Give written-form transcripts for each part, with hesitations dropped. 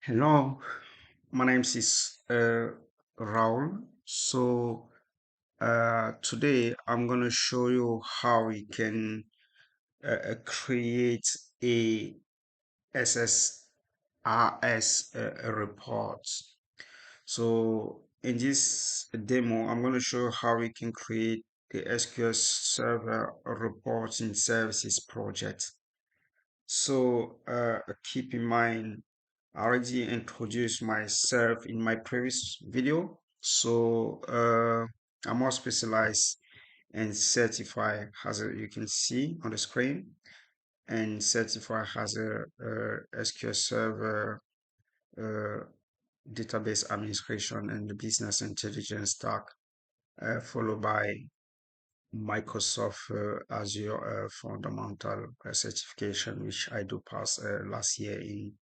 Hello, my name is Raul. Today I'm going to show you how we can create a SSRS report. So in this demo, I'm going to show you how we can create the SQL Server Reporting Services project. Keep in mind, I already introduced myself in my previous video. I'm more specialized and certified as you can see on the screen, and certified as a SQL Server uh, database administration and the business intelligence stack, followed by Microsoft Azure fundamental certification, which I do pass last year in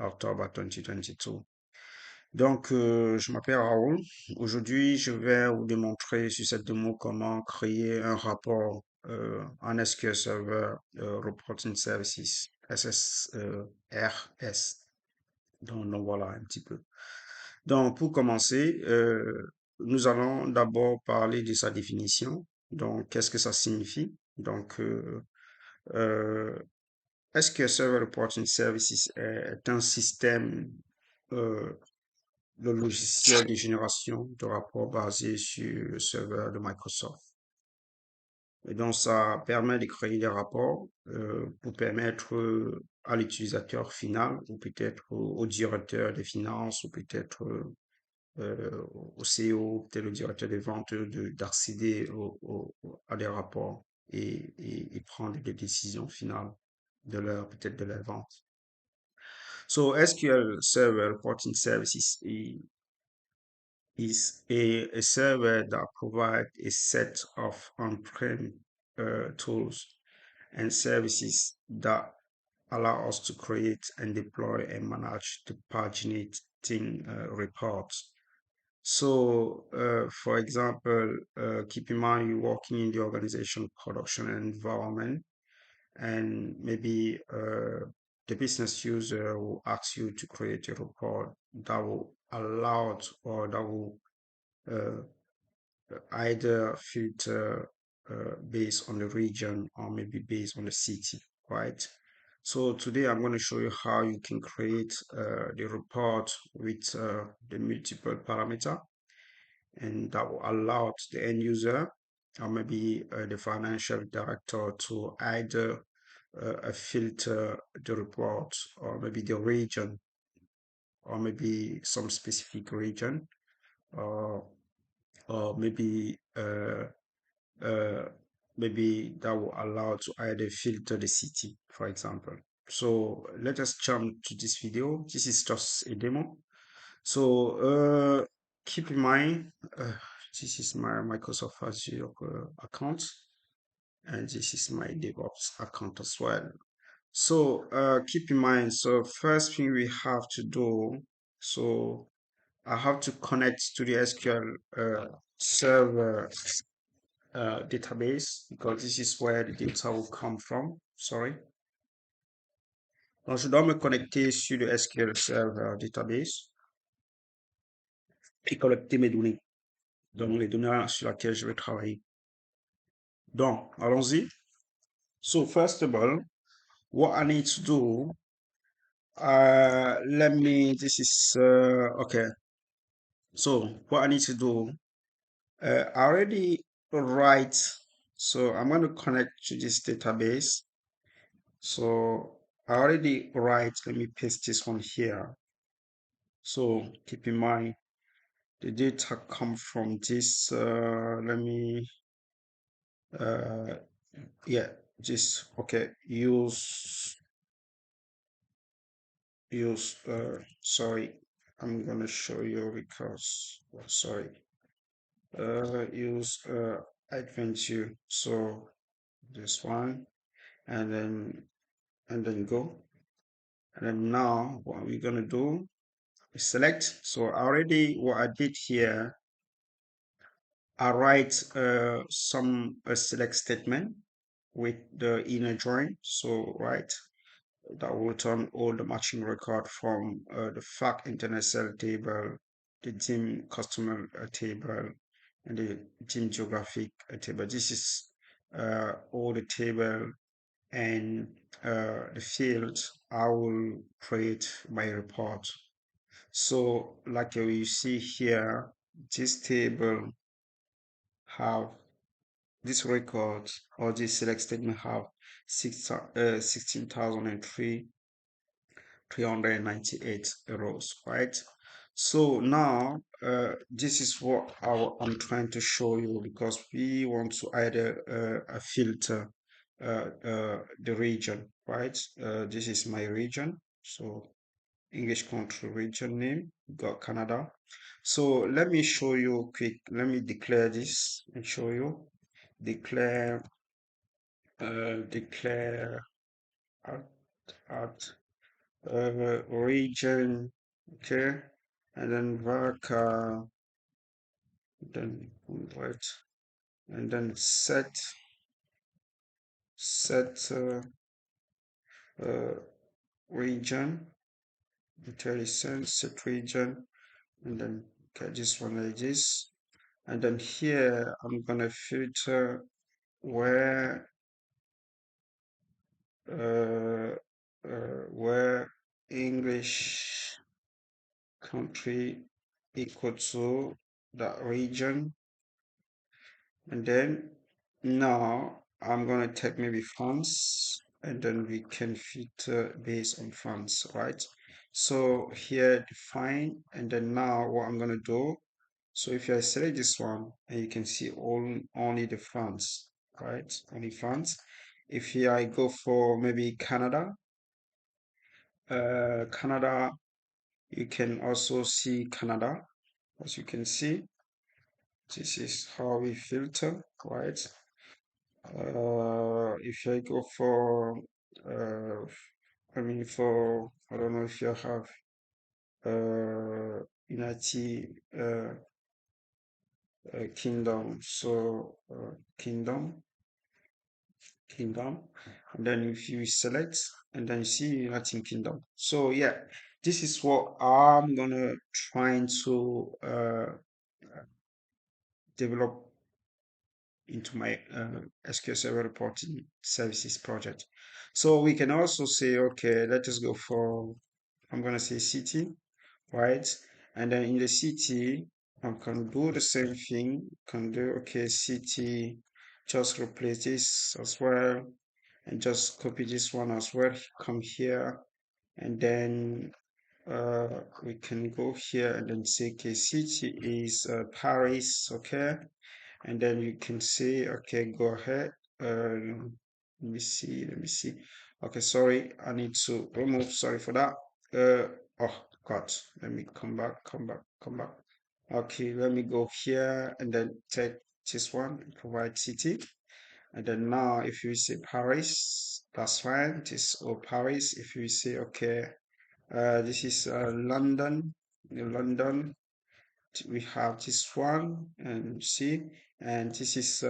octobre 2022. Je m'appelle Raoul. Aujourd'hui, je vais vous démontrer sur cette démo comment créer un rapport en SQL Server Reporting Services, SSRS. Donc voilà un petit peu. Donc, pour commencer, nous allons d'abord parler de sa définition. Donc, qu'est-ce que ça signifie? Euh, SQL Server Reporting Services est un système euh, de logiciel de génération de rapports basé sur le serveur de Microsoft. Et donc, ça permet de créer des rapports pour permettre à l'utilisateur final, ou peut-être au directeur des finances, ou peut-être au CEO, peut-être le directeur des ventes, d'accéder à des rapports et prendre des décisions finales peut-être de leur vente. So SQL Server Reporting Services is a server that provides a set of on-prem tools and services that allow us to create and deploy and manage the paginating reports. For example, keep in mind you're working in the organization production environment, and maybe the business user will ask you to create a report that will allow it, or that will uh, either filter based on the region or maybe based on the city, right? So today I'm going to show you how you can create the report with the multiple parameter, and that will allow the end user or maybe the financial director to either filter the report, or maybe the region, or maybe some specific region, or or uh, maybe that will allow to either filter the city, for example. So let us jump to this video. This is just a demo. Keep in mind, this is my Microsoft Azure account, and this is my DevOps account as well. Keep in mind, so first thing we have to do, so I have to connect to the SQL server database, because this is where the data will come from. Sorry. Donc, je dois me connecter sur le SQL Server Database et collecter mes données. Donc, les données sur lesquelles je vais travailler. Donc, allons-y. So, first of all, what I need to do, okay. So, what I need to do, I already write, so I'm going to connect to this database. So, I already write, let me paste this one here. So keep in mind the data come from this. Uh, yeah, just okay. Sorry, I'm gonna show you because sorry. Use adventure. So this one, and then go. And then now what we're gonna do is select. So already what I did here, I write some select statement with the inner join. So right, that will return all the matching record from the fact internet cell table, the team customer table, and the team geographic table. This is all the table and the fields I will create my report. So like you see here, this table have this record or this select statement have 16,003 398 euros, right? So now this is what I'm trying to show you because we want to add a filter the region, right? This is my region, so English country region name, got Canada. So let me show you quick, let me declare this and show you. Declare declare at, at region, okay, and then varchar, then convert, and then set uh, region, intelligence, set region, and then okay, this one like this, and then here I'm gonna filter where uh, where English country equal to that region. And then now I'm gonna take maybe fonts and then we can filter based on fonts, right? So here define and then now what I'm gonna do. So if I select this one and you can see only the fonts, right? Only fonts. If here I go for maybe Canada, you can also see Canada. As you can see, this is how we filter, right? If I go for, uh, I don't know if you have United Kingdom, so Kingdom, and then if you select, and then you see United Kingdom. So yeah, this is what I'm gonna try to develop into my SQL Server reporting services project. So we can also say, okay, let us go for, I'm going to say city, right? And then in the city, I can do the same thing, can do, okay, city, just replace this as well, and just copy this one as well, come here, and then we can go here and then say, okay, city is Paris, okay? And then you can say, okay, go ahead. Let me see. Okay, sorry, I need to remove, sorry for that. Oh God, let me come back. Okay, let me go here and then take this one, provide city. And then now if you say Paris, that's fine. This or Paris. If you say, okay, this is London, we have this one and see, and this is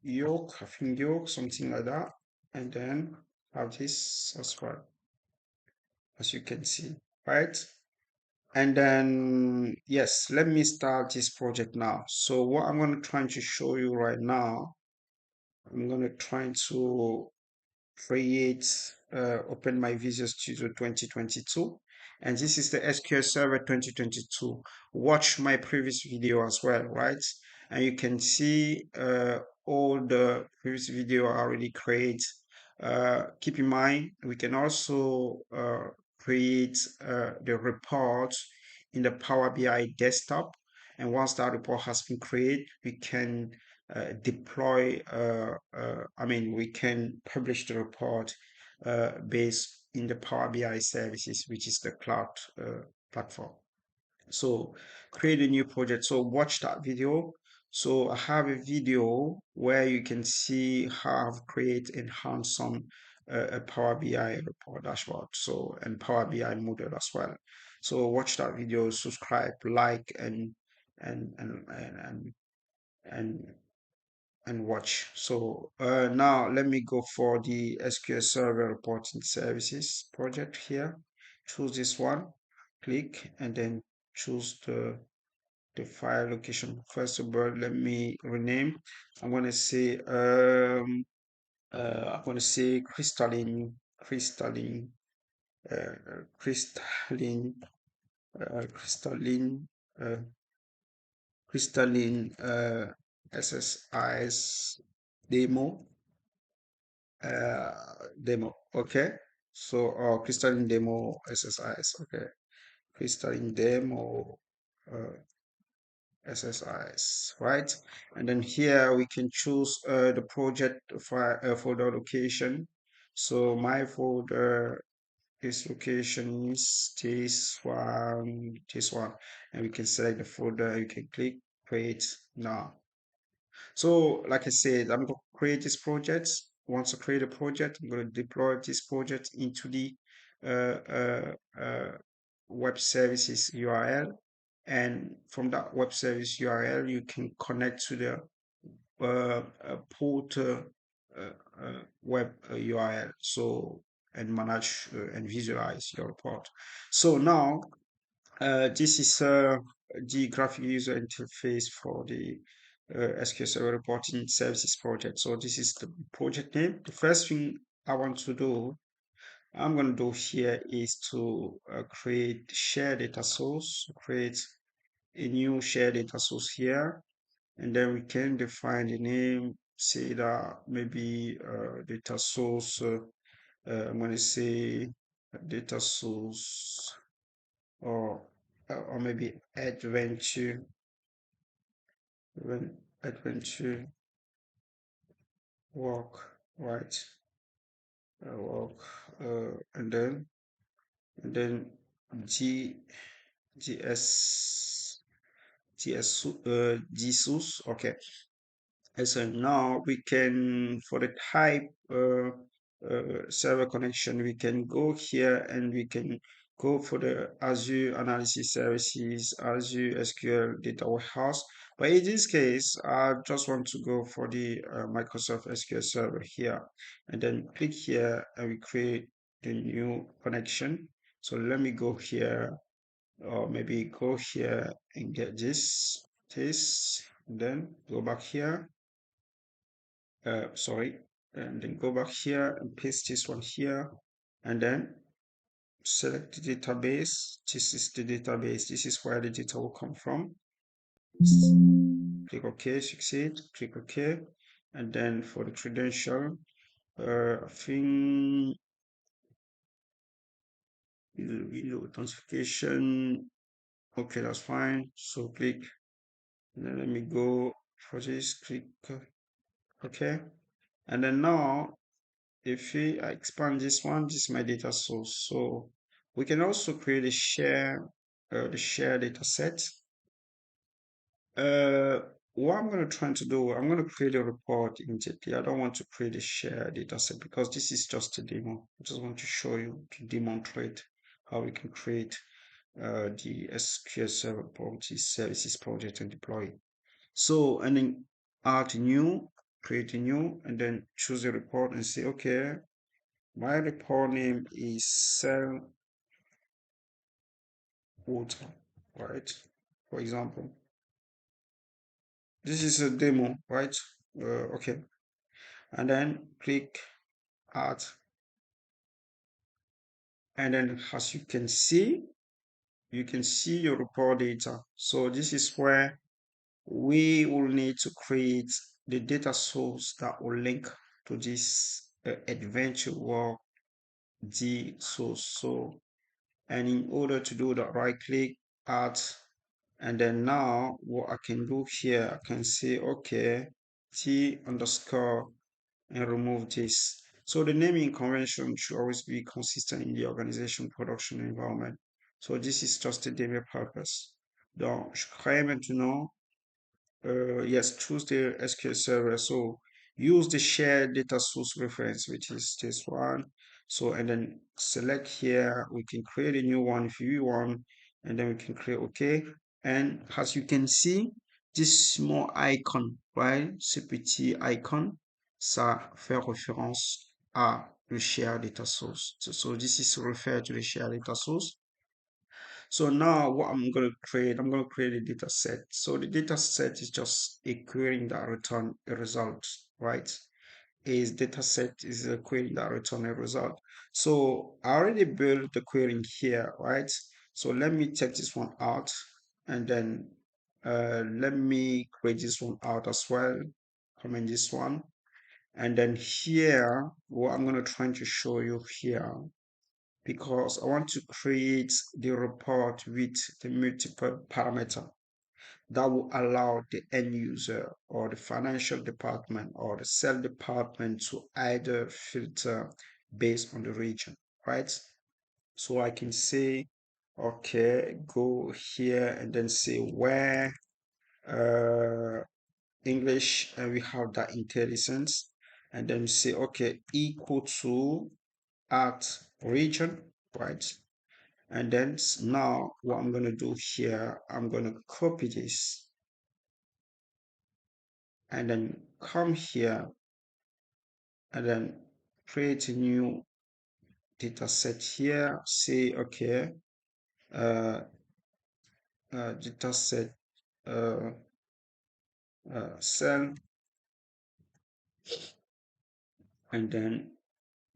York, I think York, something like that, and then have this as well, as you can see, right? And then yes, let me start this project now. So what I'm going to try to show you right now, I'm going to try to create open my Visual Studio 2022, and this is the SQL Server 2022. Watch my previous video as well, right? And you can see all the previous video I already create. Keep in mind we can also create the report in the Power BI desktop, and once that report has been created we can deploy, we can publish the report based in the Power BI services, which is the cloud platform. So create a new project. So watch that video. So I have a video where you can see how I've created enhance some a Power BI report dashboard. So and Power BI model as well. So watch that video, subscribe, like, and and and and and and watch. So now let me go for the SQL Server Reporting Services project here. Choose this one, click, and then choose the file location. First of all, let me rename. I'm gonna say crystalline crystalline uh, crystalline SSRS demo demo. Okay, so crystalline demo SSIS. Okay, crystalline demo SSIS, right? And then here we can choose the project file folder location. So my folder this location is this one, and we can select the folder. You can click create now. So, like I said, I'm going to create this project. Once I create a project, I'm going to deploy this project into the uh, uh, uh, web services URL. And from that web service URL, you can connect to the port web URL. So, and manage and visualize your report. So now this is the graphic user interface for the SQL Server Reporting Services project. So this is the project name. The first thing I want to do, I'm going to do here is to create shared data source, create a new shared data source here, and then we can define the name, say that maybe data source, I'm going to say data source or maybe adventure walk, right? Walk, and then G GS okay. And so now we can, for the type server connection, we can go here and we can go for the Azure Analysis Services, Azure SQL Data Warehouse. But in this case, I just want to go for the Microsoft SQL Server here, and then click here and we create the new connection. So let me go here, or maybe go here and get this, and then go back here sorry, and then go back here and paste this one here, and then select the database. This is the database. This is where the data will come from. Click OK, succeed, click OK, and then for the credential, I think authentication. Okay, that's fine. So click, and then let me go for this, click OK, and then now if we expand this one, this is my data source. So we can also create the share data set. Uh, what I'm going to try to do, I'm going to create a report immediately. I don't want to create a share data set because this is just a demo. I just want to show you to demonstrate how we can create the SQL Server Property Services project and deploy it. So, and then add new, create a new, and then choose a report and say, okay, my report name is sell water, right? For example, this is a demo, right? Okay, and then click add, and then as you can see your report data. So this is where we will need to create the data source that will link to this adventure work D source. So, and in order to do that, right click, add, and then now what I can do here, I can say okay, T underscore, and remove this. So the naming convention should always be consistent in the organization production environment. So this is just a demo purpose. Donc, je crée maintenant, yes, choose the SQL Server. So use the shared data source reference, which is this one. So, and then select here, we can create a new one if you want, and then we can create OK. And as you can see, this small icon, right? Ce petit icon, ça fait référence à le share data source. So this is referred to the share data source. So now what I'm going to create a data set. So the data set is just a query that return a result, right? Is data set is a query that return a result. So I already built the query here, right? So let me take this one out, and then let me create this one out as well. Comment this one, and then here, what I'm going to try to show you here, because I want to create the report with the multiple parameter that will allow the end user or the financial department or the sales department to either filter based on the region, right? So I can say, okay, go here and then say where uh, English, and we have that intelligence, and then we say, okay, equal to at region, right? And then now what I'm going to do here, I'm going to copy this and then come here and then create a new data set here. Say, okay, uh, data set uh, cell, and then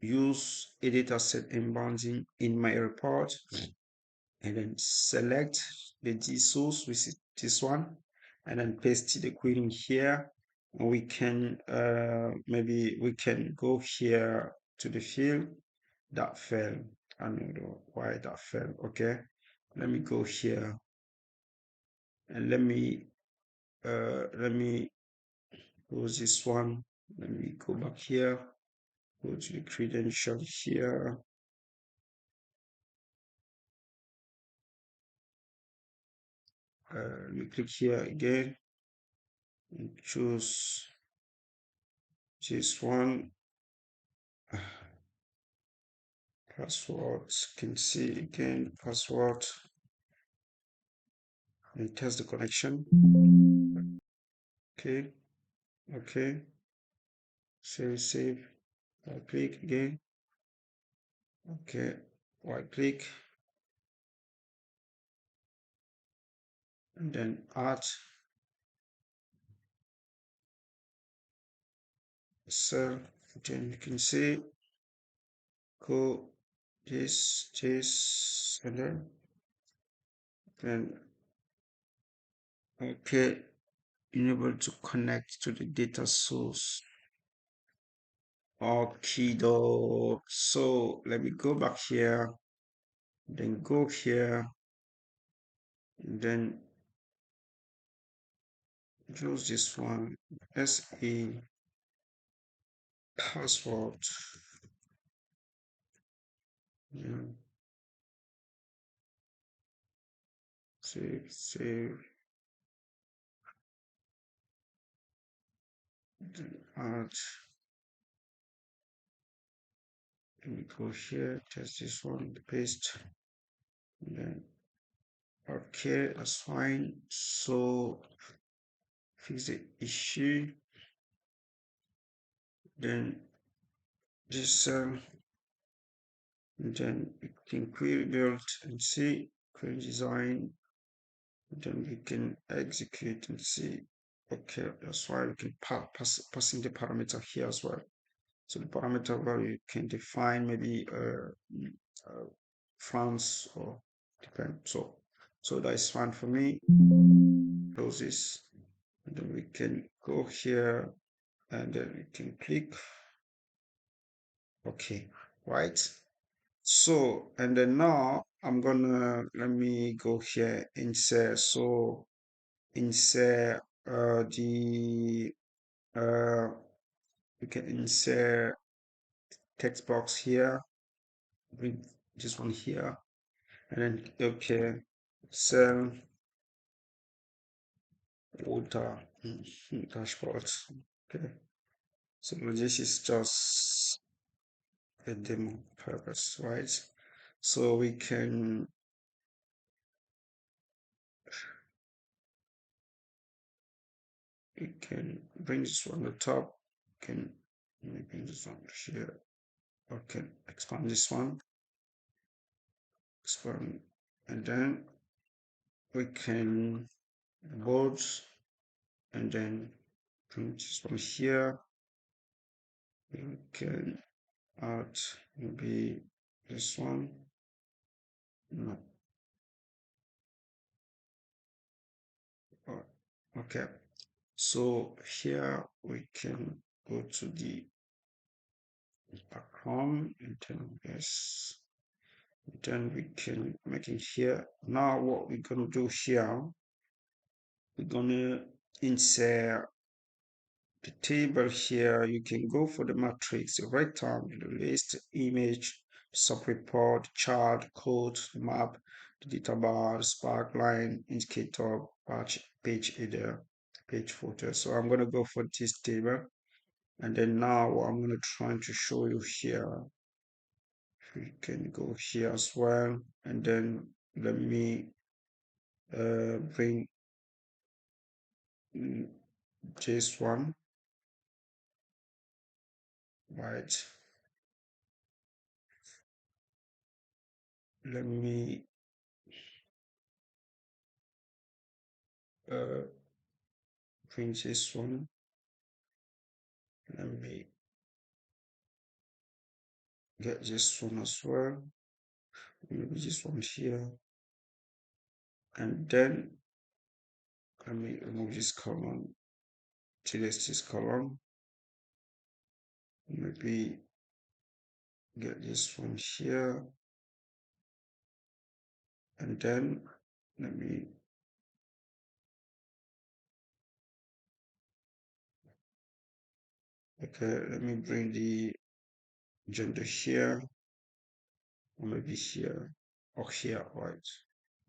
use a data set embedding in my report, and then select the D source, which is this one, and then paste the query here. And we can maybe we can go here to the field that fell. I don't know why that fell. Okay, let me go here and let me close this one. Let me go back here, go to the credential here. Let me click here again and choose this one. Password, can see again password, and test the connection. Okay, okay, save, right click again. Okay, right click, and then add cell. Then you can see go this, and then okay, enable to connect to the data source. Okay, though. So let me go back here, then go here, and then choose this one, SE password. Yeah. Save, then add. Let me go here, test this one, paste, and then okay, that's fine. So fix the issue. Then this cell, and then we can query build and see query design. Then we can execute and see. Okay, that's why we can pass in the parameter here as well. So the parameter value can define maybe France or depend. So that is fine for me. Close this, and then we can go here, and then we can click OK, right? So, and then now I'm gonna let me go here, insert. So insert the we can insert text box here, bring this one here, and then okay, cell water dashboard. Okay, so this is just a demo purpose, right? So we can we can bring this one on the top. Can maybe bring this one here. Okay, expand this one, expand, and then we can bold, and then bring this one here. We can add maybe this one. No. Oh, okay. So here we can go to the background, and then yes, then we can make it here. Now what we're gonna do here, we're gonna insert the table here. You can go for the matrix, the rectangle, list, image, sub-report, chart, code, map, the data bar, sparkline, indicator, page header, page footer. So I'm gonna go for this table. And then now what I'm gonna try to show you here, we can go here as well. And then let me bring this one, right? Let me uh, bring this one. Let me get this one as well. Maybe this one here. And then let me remove this column, delete this column. Maybe get this one here. And then let me let me bring the gender here, or maybe here, or here, right?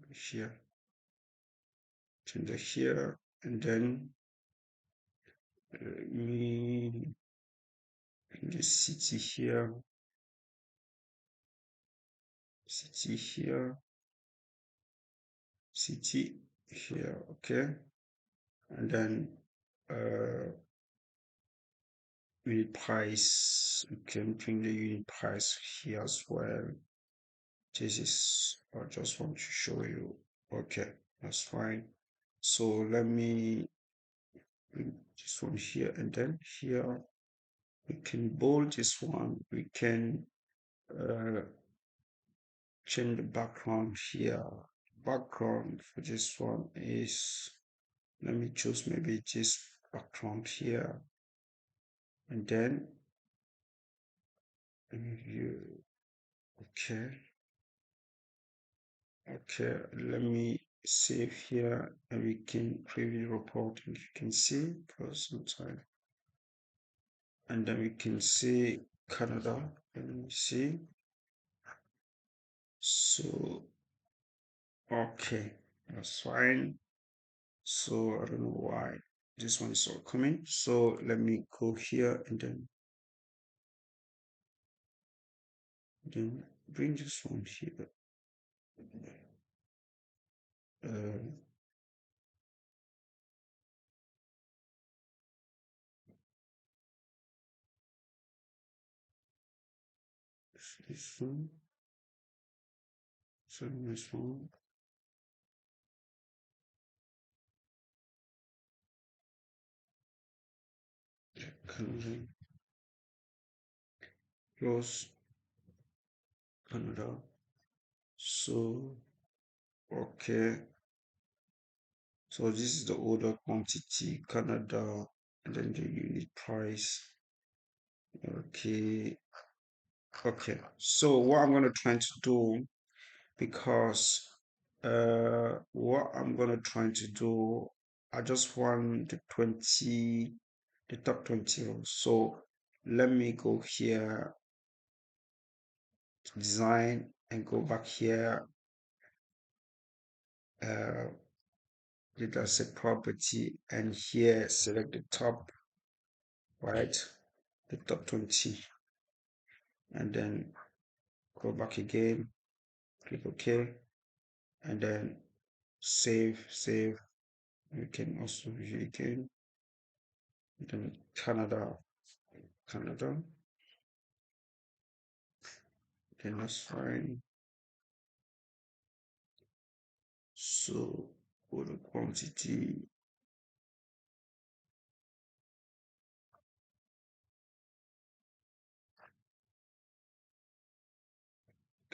Here, gender here, and then let me bring the city here, city here, city here, okay? And then unit price, we can bring the unit price here as well. This is, I just want to show you. Okay, that's fine. So let me bring this one here, and then here we can bold this one. We can change the background here. Background for this one is, let me choose maybe this background here, and then you, okay, okay, let me save here, and we can preview reporting. You can see, because sometimes, and then we can see Canada. Let me see. So okay, that's fine. So I don't know why this one is not coming. So let me go here, and then bring this one here. Uh, this one, so this one, Canada, close Canada. So okay, so this is the order quantity, Canada, and then the unit price. Okay, okay. So what I'm gonna try to do, because what I'm gonna try to do, I just want the top 20 rows. So let me go here to design and go back here, uh data set property, and here select the top, right, the top 20, and then go back again, click OK, and then save. We can also view again. then Canada, then that's fine. So for the quantity,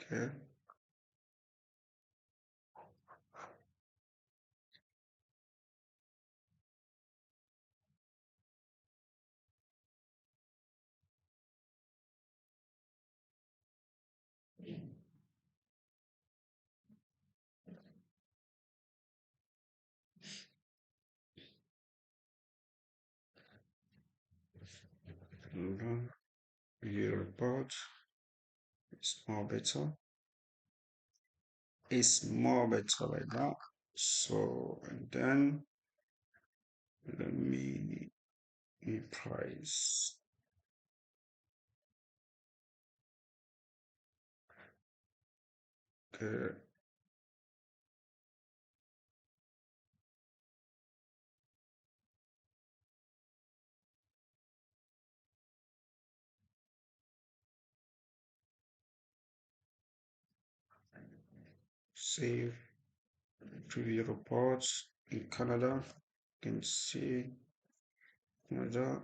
okay, Canada, year report is more better. It's more better like that. So and then let me price. Okay, save preview reports in Canada. You can see Canada.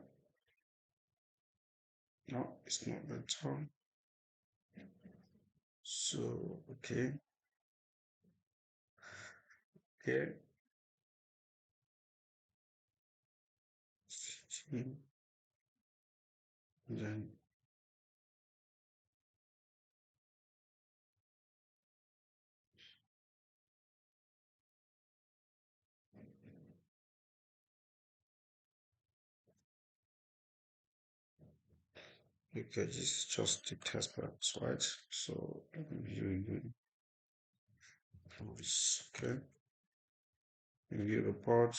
No, it's not better. So okay, okay. 16, then okay, this is just the test box, right? So review reports, okay. Review report,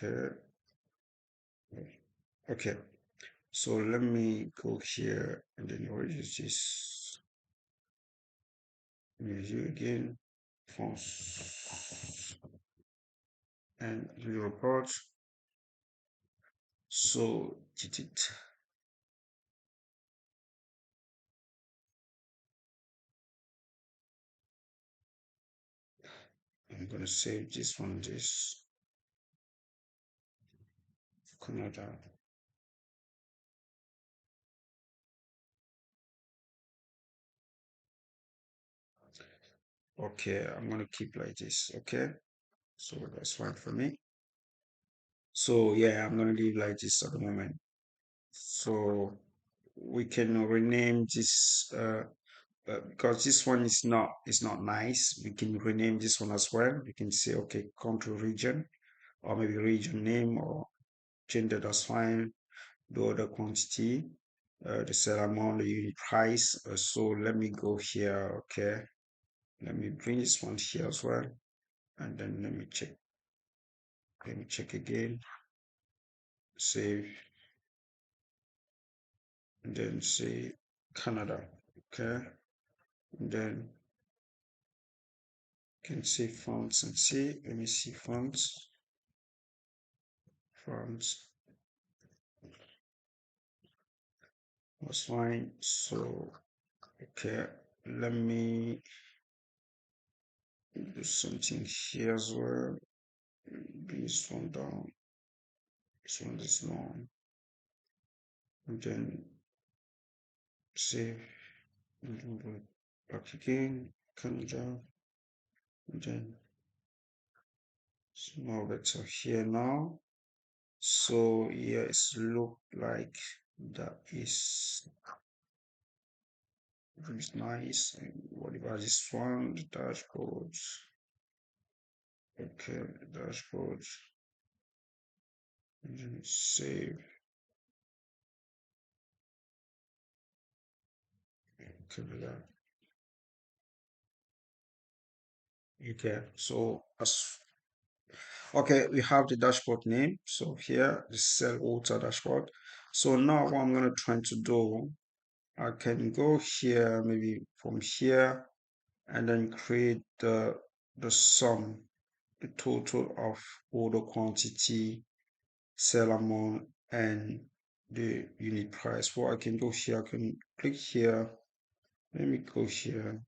okay, okay. So let me go here and then what is this? Review again, fonts and review report. So did it? I'm gonna save this one, this Canada. Okay, I'm gonna keep like this. Okay, so that's fine for me. So yeah, I'm gonna leave like this at the moment. So we can rename this because this one is not nice. We can rename this one as well. We can say okay, country region or maybe region name or gender. That's fine. The order quantity, the sell amount, the unit price. So let me go here. Okay, let me bring this one here as well, and then let me check. Let me check again. Save, and then say Canada. Okay, and then can see fonts and see. Let me see fonts was fine. So okay, let me do something here as well. Bring this one down. This one is long, and then save. And then go back again. Canada, and then small better here now. So yes, look like that is nice. And what about this one? The dashboard. Okay, dashboard. And then save. Okay, okay. So as okay, we have the dashboard name. So here the cell author dashboard. So now what I'm gonna try to do, I can go here, maybe from here, and then create the sum, the total of order quantity sell amount, and the unit price. What I can do here, I can click here. Let me go here,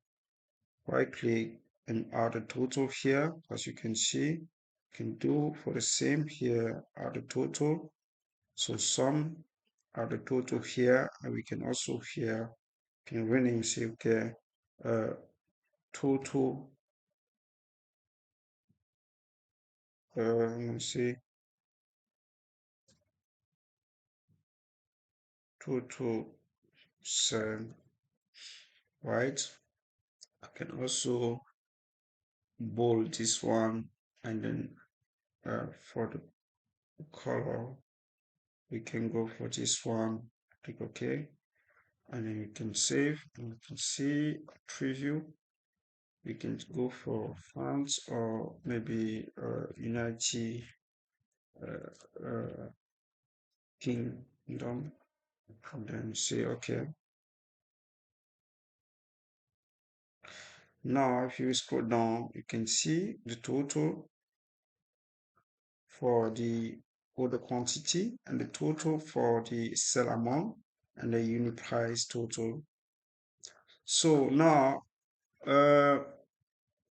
right click and add a total here. As you can see, can do for the same here, add a total. So sum, add the total here, and we can also here can rename say okay, total, let me see, total sum, right? I can also bold this one, and then for the color we can go for this one, click OK, and then you can save, and you can see a preview. We can go for France or maybe United Kingdom, and then say okay. Now if you scroll down, you can see the total for the order quantity and the total for the sell amount and the unit price total. So now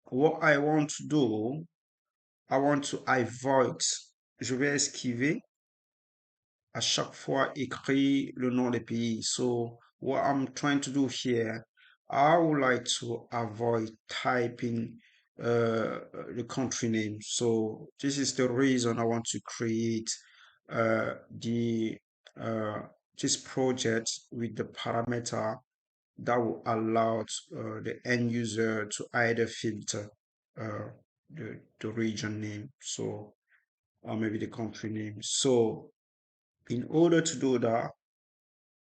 what I want to do, I want to avoid, je vais esquiver à chaque fois écrit le nom des pays. So what I'm trying to do here, I would like to avoid typing the country name. So this is the reason I want to create the this project with the parameter that will allow the end user to either filter uh, the region name, so or maybe the country name. So in order to do that,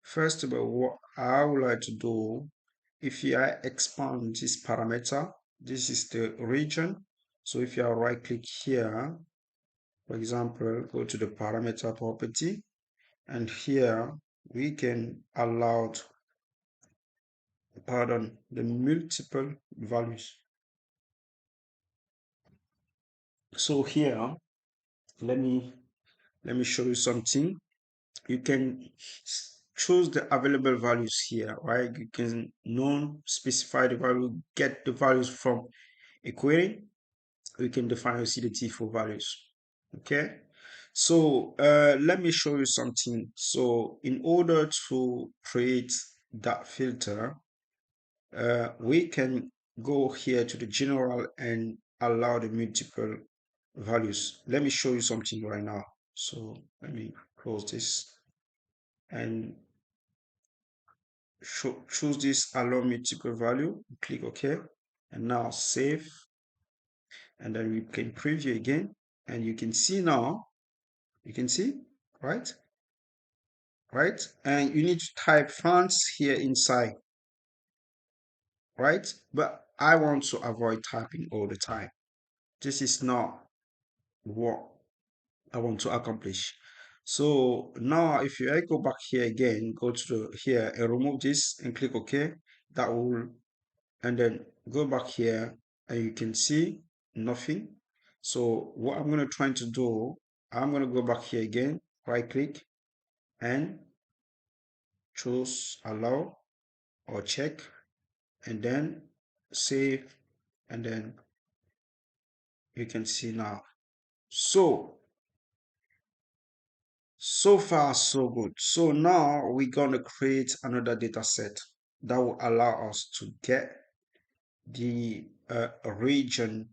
first of all, what I would like to do, if I expand this parameter, this is the region. So if you right click here, for example, go to the parameter property, and here we can allow, pardon, the multiple values. So here, let me show you something. You can choose the available values here, right? You can non-specify the value, get the values from a query. We can define also the default values. Okay. So let me show you something. So in order to create that filter, we can go here to the general and allow the multiple values. Let me show you something right now. So let me close this and choose this allow multiple value, click OK, and now save, and then we can preview again, and you can see now, you can see, right? Right? And you need to type France here inside, right? But I want to avoid typing all the time. This is not what I want to accomplish. So now if I go back here again, go to the here and remove this and click OK, that will, and then go back here and you can see nothing. So what I'm going to try to do, I'm going to go back here again, right click and choose allow or check, and then save, and then you can see now. So far so good. So now we're going to create another data set that will allow us to get the region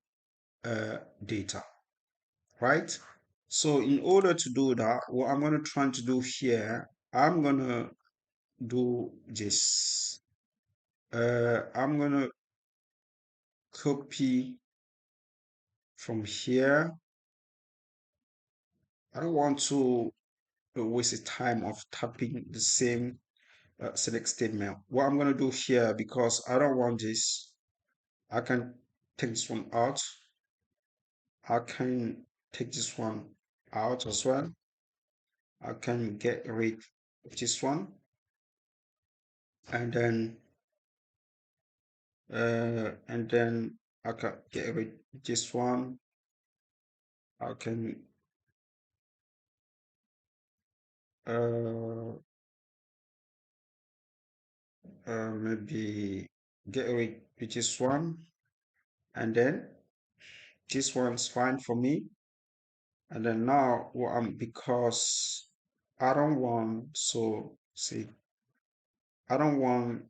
data, right? So in order to do that, what I'm going to try to do here, I'm going to do this. I'm going to copy from here. I don't want to waste the time of typing the same select statement. What I'm going to do here, because I don't want this, I can take this one out. I can take this one out as well. I can get rid of this one, and then I can get rid of this one. I can uh, maybe get rid with this one, and then this one's fine for me. And then now what I'm because I don't want so see I don't want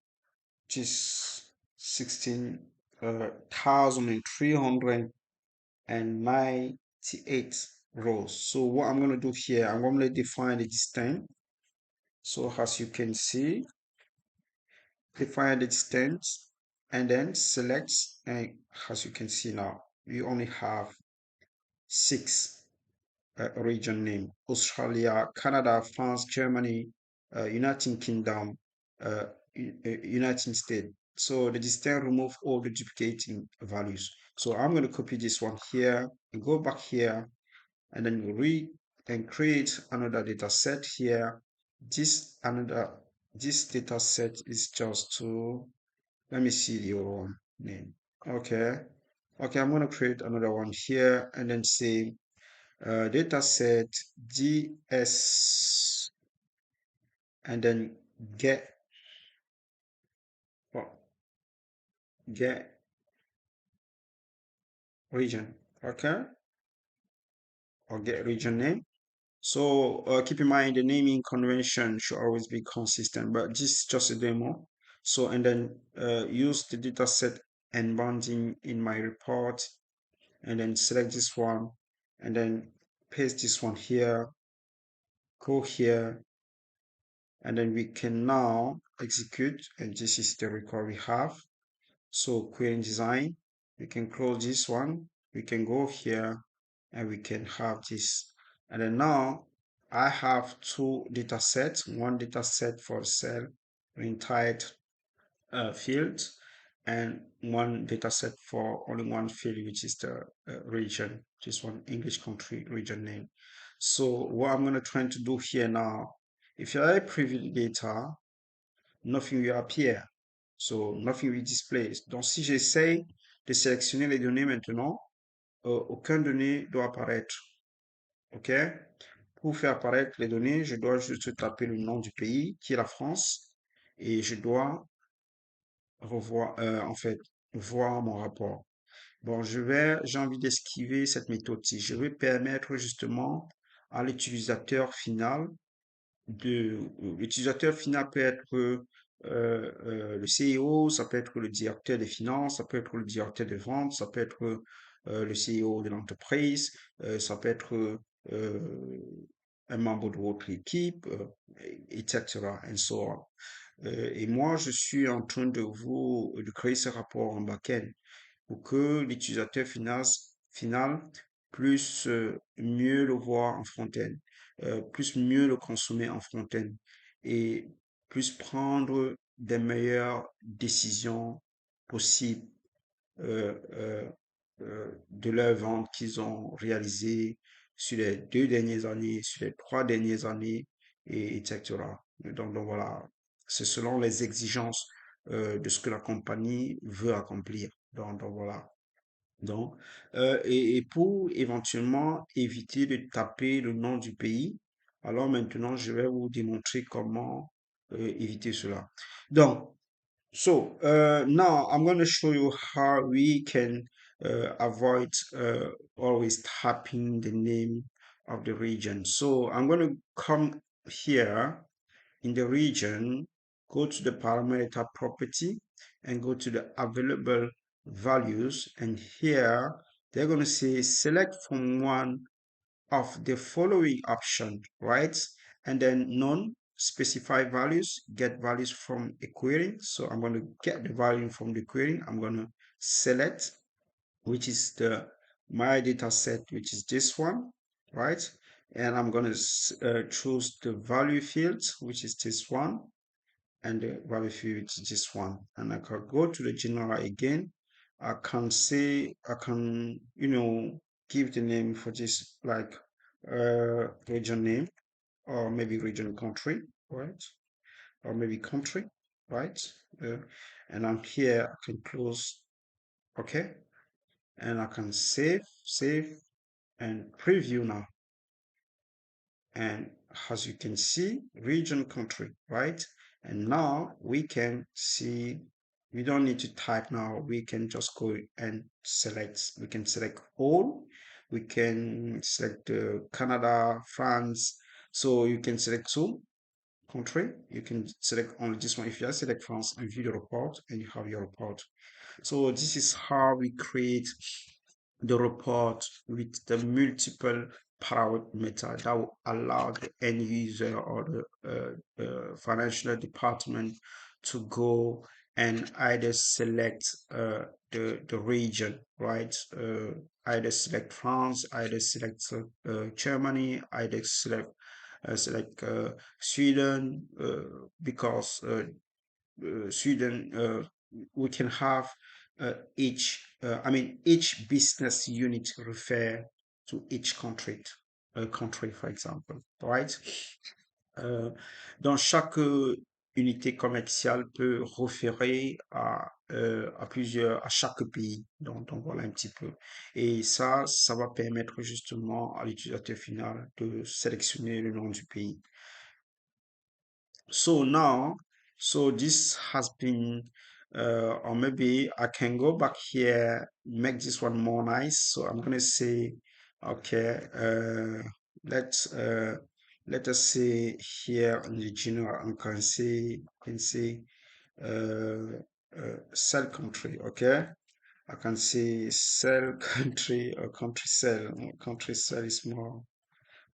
just 16,398 rows. So what I'm going to do here, I'm going to define the distance. So as you can see, define the distance and then select, and as you can see now, we only have six region name: Australia, Canada, France, Germany, United Kingdom, uh, United States. So the distance remove all the duplicating values. So I'm going to copy this one here and go back here and then read and create another data set here. This data set is just to let me see your name. Okay. Okay, I'm going to create another one here and then say dataset gs and then get well, get region, okay, or get region name. So keep in mind the naming convention should always be consistent, but this is just a demo. So and then use the dataset and bounding in my report and then select this one and then paste this one here, go here, and then we can now execute, and this is the record we have. So query design, we can close this one, we can go here and we can have this. And then now I have two data sets, one data set for cell entire field and one data set for only one field, which is the region, this one English country region name. So what I'm going to try to do here now, if you are preview data, nothing will appear. So nothing will display. Donc si j'essaye de sélectionner les données maintenant, aucune donnée doit apparaître. OK? Pour faire apparaître les données, je dois juste taper le nom du pays, qui est la France, et je dois revoir, en fait, voir mon rapport. Bon, j'ai envie d'esquiver cette méthode-ci. Je vais permettre justement à l'utilisateur final l'utilisateur final peut être le CEO, ça peut être le directeur des finances, ça peut être le directeur des ventes, ça peut être le CEO de l'entreprise, ça peut être un membre de votre équipe, etc. And so on. Et moi, je suis en train de créer ce rapport en back-end pour que l'utilisateur final puisse mieux le voir en front-end, puisse mieux le consommer en front-end et puisse prendre des meilleures décisions possibles de leurs ventes qu'ils ont réalisées sur les 2 dernières années, sur les 3 dernières années, et etc. Donc voilà, c'est selon les exigences de ce que la compagnie veut accomplir. Donc voilà. Donc, et pour éventuellement éviter de taper le nom du pays, alors maintenant, je vais vous démontrer comment éviter cela. Donc, so now I'm going to show you how we can avoid always tapping the name of the region. So I'm going to come here in the region, go to the parameter property and go to the available values. And here they're going to say select from one of the following option, right? And then none specify values, get values from a query. So I'm going to get the value from the query. I'm going to select, which is the my data set, which is this one, right? And I'm going to choose the value field, which is this one, and the value field is this one. And I can go to the general again. I can say, I can, give the name for this, like region name, or maybe region country, right? Or maybe country, right? Uh, and I'm here, I can close, okay? And I can save, and preview now. And as you can see, region country, right? And now we can see, we don't need to type now. We can just go and select. We can select all. We can select Canada, France. So you can select two country. You can select only this one. If you select France and view the report, and you have your report. So this is how we create the report with the multiple parameter that will allow the end user or the financial department to go and either select the region, right? Either select France, either select Germany, either select Sweden, because Sweden, we can have each business unit refer to each country, for example, right? Euh, dans chaque unité commerciale peut référer à chaque pays. Donc voilà un petit peu. Et ça va permettre justement à l'utilisateur final de sélectionner le nom du pays. So now, so this has been, or maybe I can go back here, make this one more nice. So I'm gonna say, okay, let's let us say here in the general, I can say, uh, cell country. Okay, I can say cell country or country cell. Country cell is more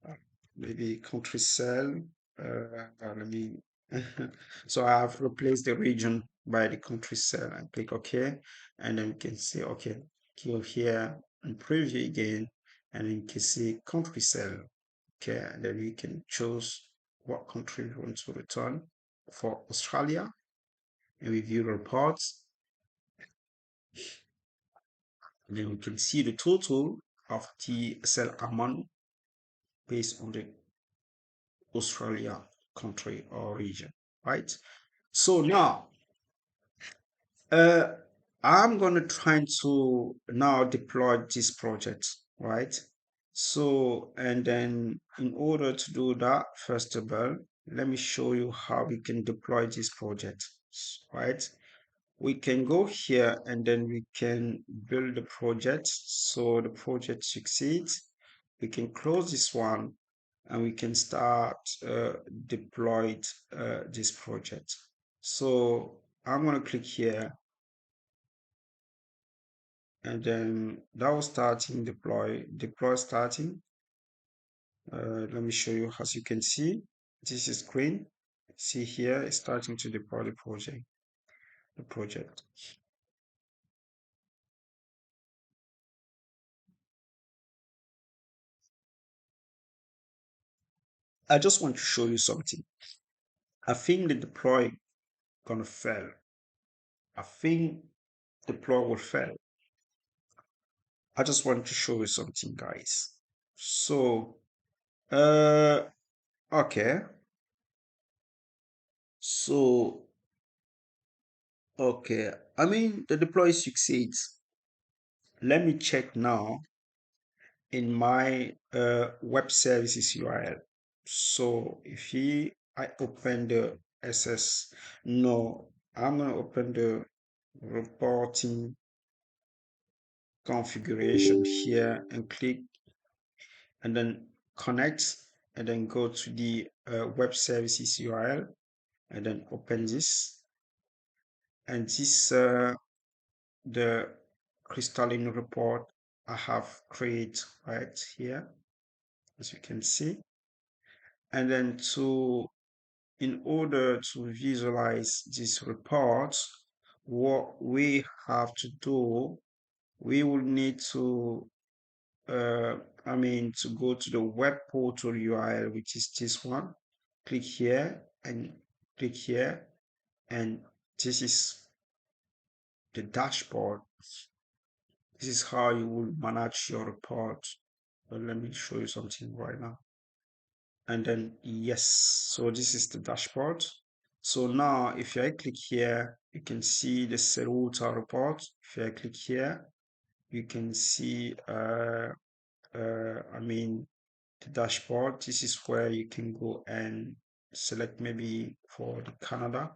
uh, maybe country cell. Let me. So I have replaced the region by the country cell and click OK. And then you can say, OK, go here and preview again. And then you can see country cell. Okay, and then we can choose what country we want to return for Australia. And we view the reports. And then we can see the total of the cell amount based on the Australia country or region, right? So now, uh, I'm gonna try to now deploy this project, right? So, and then in order to do that, first of all, let me show you how we can deploy this project, right? We can go here and then we can build the project. So the project succeeds. We can close this one and we can start deploy this project. So I'm going to click here and then that was starting deploy starting. Let me show you. As you can see, this is green. See here, it's starting to deploy the project. I just want to show you something. I think the deploy gonna fail. I think deploy will fail. I just want to show you something, guys. So, uh, okay. So, okay. I mean, the deploy succeeds. Let me check now in my web services URL. So, I open the SS, no, I'm gonna open the reporting configuration here and click and then connect and then go to the web services URL and then open this and this the crystalline report I have created right here, as you can see. And then in order to visualize this report, what we have to do, we will need to uh, to go to the web portal URL, which is this one. Click here and click here, and this is the dashboard. This is how you will manage your report. But let me show you something right now. And then, yes, so this is the dashboard. So now, if I click here, you can see the Seruta report. If I click here, you can see, uh, I mean, the dashboard. This is where you can go and select maybe for the Canada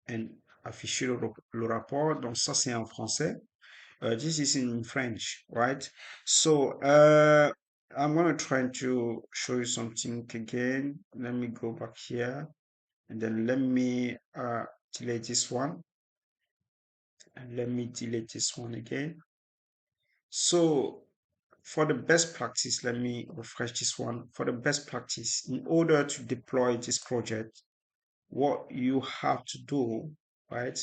and afficher le rapport. Donc ça c'est en français. This is in French, right? So I'm gonna try to show you something again. Let me go back here and then let me delete this one and let me delete this one again. So for the best practice, let me refresh this one. For the best practice, in order to deploy this project, what you have to do, right?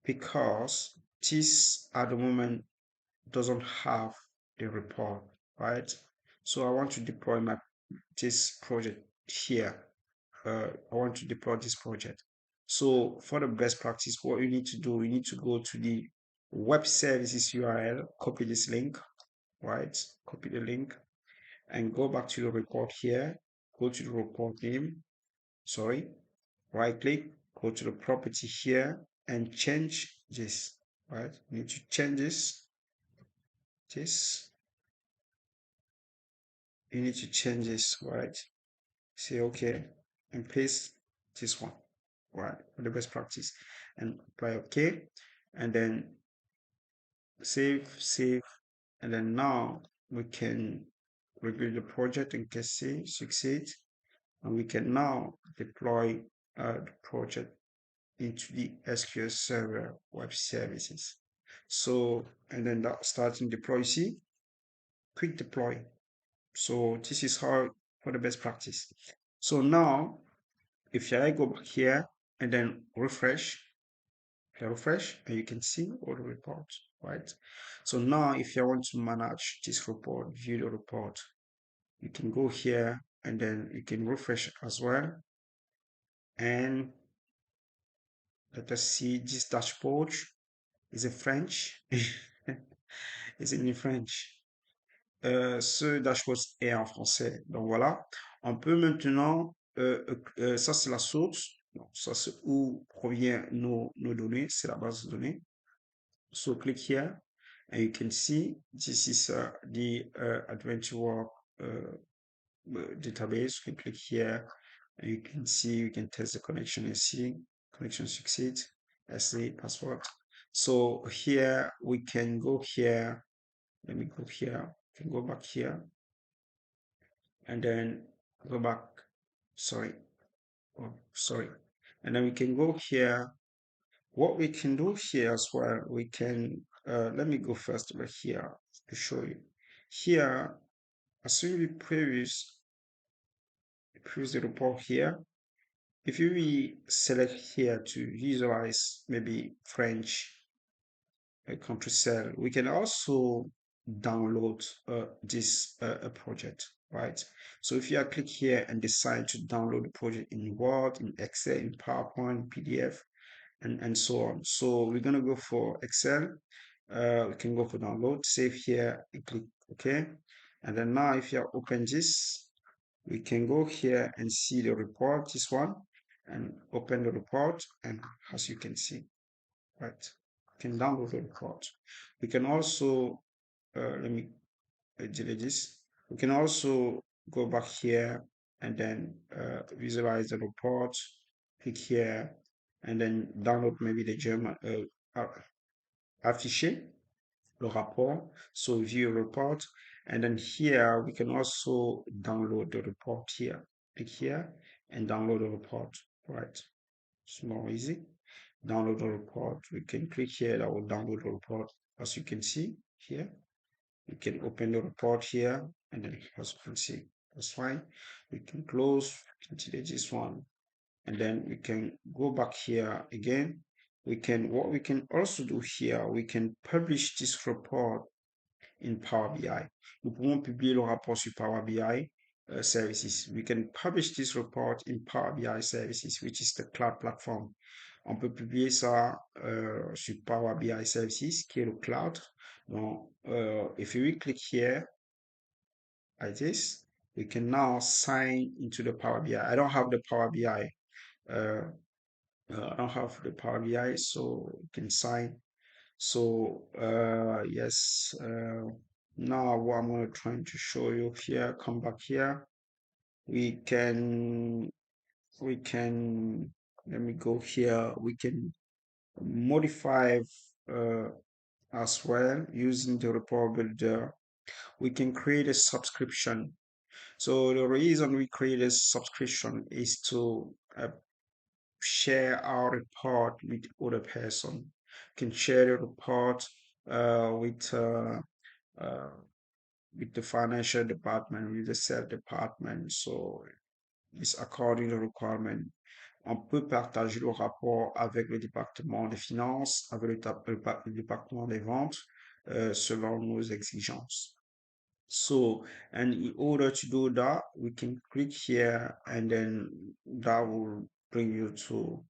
Because this at the moment doesn't have the report, right? So I want to deploy my this project here. I want to deploy this project. So for the best practice, what you need to do, you need to go to the web services URL, copy this link, right? Copy the link and go back to the report here. Go to the report name, sorry, right click, go to the property here and change this, right? You need to change this, you need to change this, right? Say okay and paste this one, right? For the best practice and apply okay and then save and then now we can review the project and can see succeed and we can now deploy the project into the SQL Server web services. So, and then that starting deploy, see, quick deploy. So this is how for the best practice. So now, if I go back here and then refresh, and you can see all the reports, right? So now, if you want to manage this report, view the report, you can go here and then you can refresh as well. And let us see this dashboard. Is it French? Is it in French? Ce dashboard est en français. Donc voilà, on peut maintenant, ça c'est la source, donc, ça c'est où provient nos données, c'est la base de données. So click here and you can see this is the Adventure Work database. You can click here and you can see, you can test the connection and see connection succeed, SA password. So here we can go here. Let me go here. Can go back here and then go back. Sorry. Oh, sorry. And then we can go here. What we can do here as well, we can, let me go first over here to show you. Here, as soon as we previous the report here, if you select here to visualize maybe French country cell, we can also download this project, right? So if you click here and decide to download the project in Word, in Excel, in PowerPoint, PDF, and so on. So we're gonna go for Excel. We can go for download, save here, and click OK. And then now if you open this, we can go here and see the report, this one, and open the report. And as you can see, right, you can download the report. We can also, let me delete this. We can also go back here and then visualize the report, click here, and then download maybe the German afficher, le rapport, so view report, and then here we can also download the report here. Click here and download the report, right? It's more easy. Download the report. We can click here, that will download the report. As you can see here, we can open the report here, and then as you can see, that's fine. We can close, we can delete this one, and then we can go back here again. What we can also do here, we can publish this report in Power BI. Nous pouvons publier le rapport sur Power BI services. We can publish this report in Power BI services, which is the cloud platform. On peut publier ça sur Power BI services, qui est le cloud. Donc, if we click here like this, we can now sign into the Power BI. I don't have the Power BI. I don't have the Power BI, so you can sign. So yes, Now what I'm going to try to show you here, come back here. We can, we can, let me go here. We can modify uh, as well using the report builder. We can create a subscription. So the reason we create a subscription is to share our report with other person. Can share the report with uh, with the financial department, with the sales department. So it's according to the requirement. On peut partager le rapport avec le département des finances, avec le département des ventes, selon nos exigences. So, and in order to do that, we can click here and then that will bring you to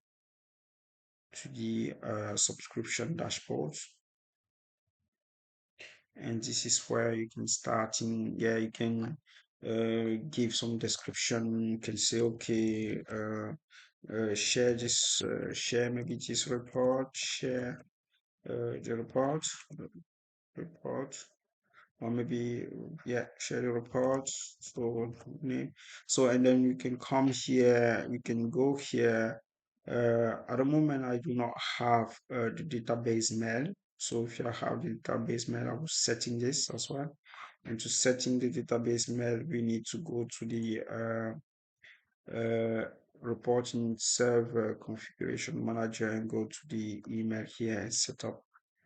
the subscription dashboard. And this is where you can start in, yeah, you can give some description. You can say, okay, share this, share maybe this report, share the report, or maybe yeah, share the reports. So and then you can come here, you can go here. At the moment I do not have the database mail, so if you have the database mail, I was setting this as well. And to setting the database mail, we need to go to the uh, reporting server configuration manager and go to the email here and set up.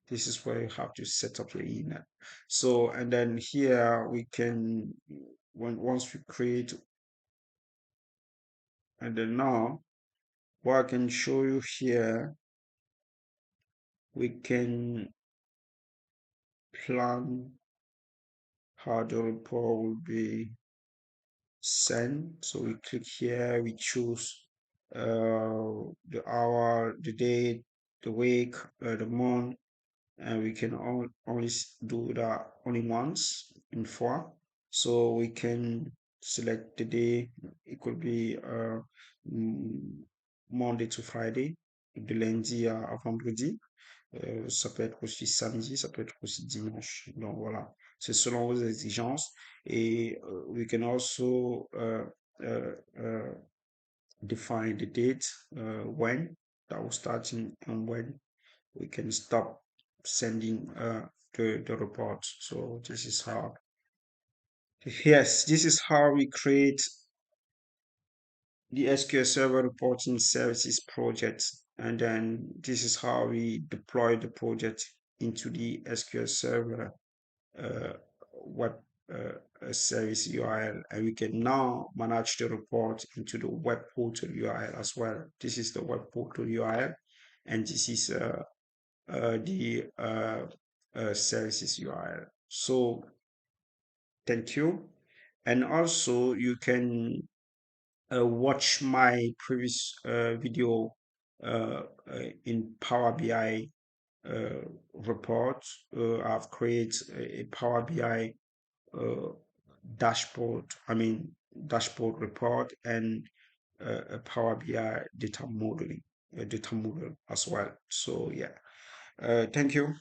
This is where you have to set up your email. So, and then here we can, once we create, and then now what I can show you here, we can plan how the report will be sent. So we click here, we choose the hour, the date, the week, the month, and we can only do that only once in four. So we can select the day. It could be mm, Monday to Friday, de lundi à vendredi. Ça peut être aussi samedi, ça peut être aussi dimanche. Donc voilà, c'est selon vos exigences. Et we can also uh, uh, define the date when that will start and when we can stop sending the report. So this is how, yes, this is how we create the SQL Server Reporting Services project. And then this is how we deploy the project into the SQL Server uh, web service URL. And we can now manage the report into the web portal URL as well. This is the web portal URL. And this is the services URL. So thank you. And also you can watch my previous video in Power BI report. I've created a Power BI dashboard, I mean dashboard report, and a Power BI data modeling, data model as well. So yeah, thank you.